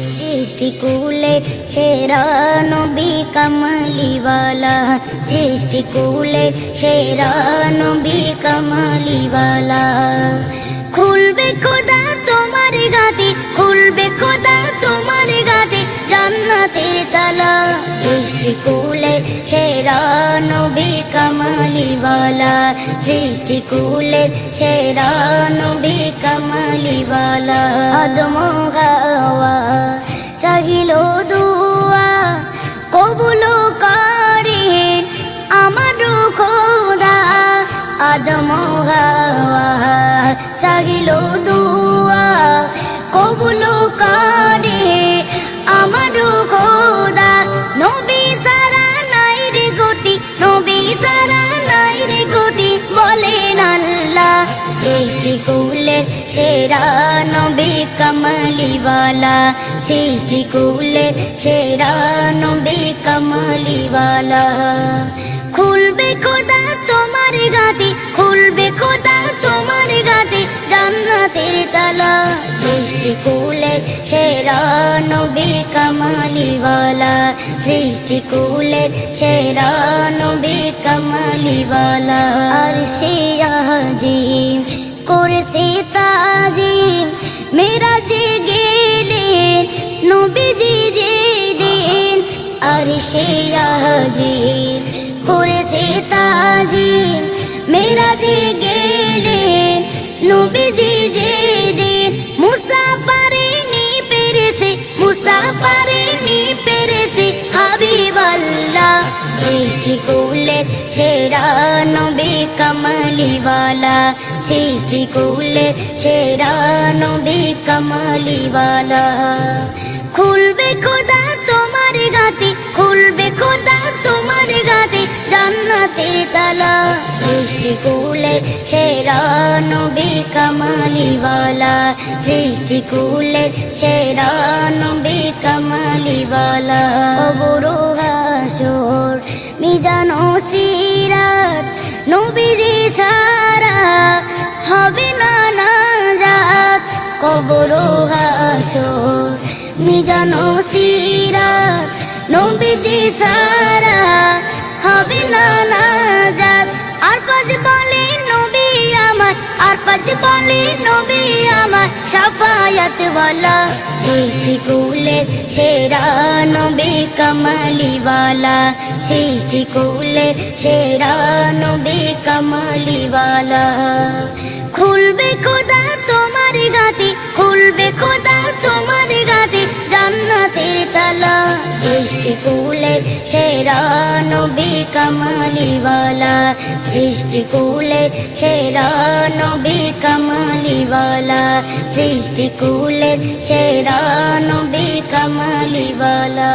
সৃষ্টিকুলে সেরা নবী কামলিওয়ালা, সৃষ্টিকুলে সেরা নবী কামলিওয়ালা। খুলবে খোদা তোমার গাতে, খুলবে খোদা তোমার গাতে জান্নাতের তালা। সৃষ্টিকুলে সেরা নবী কামলিওয়ালা, সৃষ্টিকুলে সেরা নবী কামলিওয়ালা। আদম হাওয়া চাহিল দুয়া, কবুল করেন আমার খোদা। আদম হাওয়া চাহিল দুয়া, কবুল করেন আমার খোদা। নবী ছাড়া নাই রে গতি, নবী ছাড়া নাই রে গতি বলেন আল্লাহ। সৃষ্টিকুলে সেরা নবী কামলিওয়ালা, সৃষ্টিকুলে সেরা নবী কামলিওয়ালা। খুলবে খোদা তোমার গাতে, খুলবে খোদা তোমার গাতে জান্নাতের তালা। সৃষ্টিকুলে সেরা নবী কামলিওয়ালা, সৃষ্টিকুলে সেরা নবী কামলিওয়ালা। আরশে আজিম করেছে তাজিম, মেরাজে গেলেন নবীজি যেদিন। আরশে আজিম করেছে তাজিম, মেরাজে গেলেন নবীজি যেদিন। মুসা পারেনি পেরেছে, মুসা পারেনি পেরেছে হাবিবাল্লাহ। সৃষ্টিকুলে সেরা নবী কামলিওয়ালা, সৃষ্টিকুলে সেরা নবী কামলিওয়ালা। খুলবে খোদা তোমার গাতে, খুলবে খোদা তোমার গাতে জান্নাতের তালা। সৃষ্টিকুলে সেরা নবী কামলিওয়ালা, সৃষ্টিকুলে সেরা নবী কামলিওয়ালা। কবর হাসর মিজান সিরাত নবীজি ছাড়া হবে না নাজাত। কবর হাসর মিজান সিরাত নবীজি ছাড়া হবে না নাজাত। আর পাঁচ বলে নবী আমার, আর পাঁচ বলে নবী আমার শাফায়াত ওয়ালা। সৃষ্টিকুলে সেরা নবী কামলিওয়ালা, সৃষ্টিকুলে সেরা নবী কামলিওয়ালা। খুলবে খোদা তোমার গাতে, খুলবে খোদা তোমার গাতে জান্নাতের তালা। সৃষ্টিকুলে সেরা নবী কামলিওয়ালা, সৃষ্টিকুলে সেরা নবী কামলিওয়ালা, সৃষ্টিকুলে সেরা নবী কামলিওয়ালা।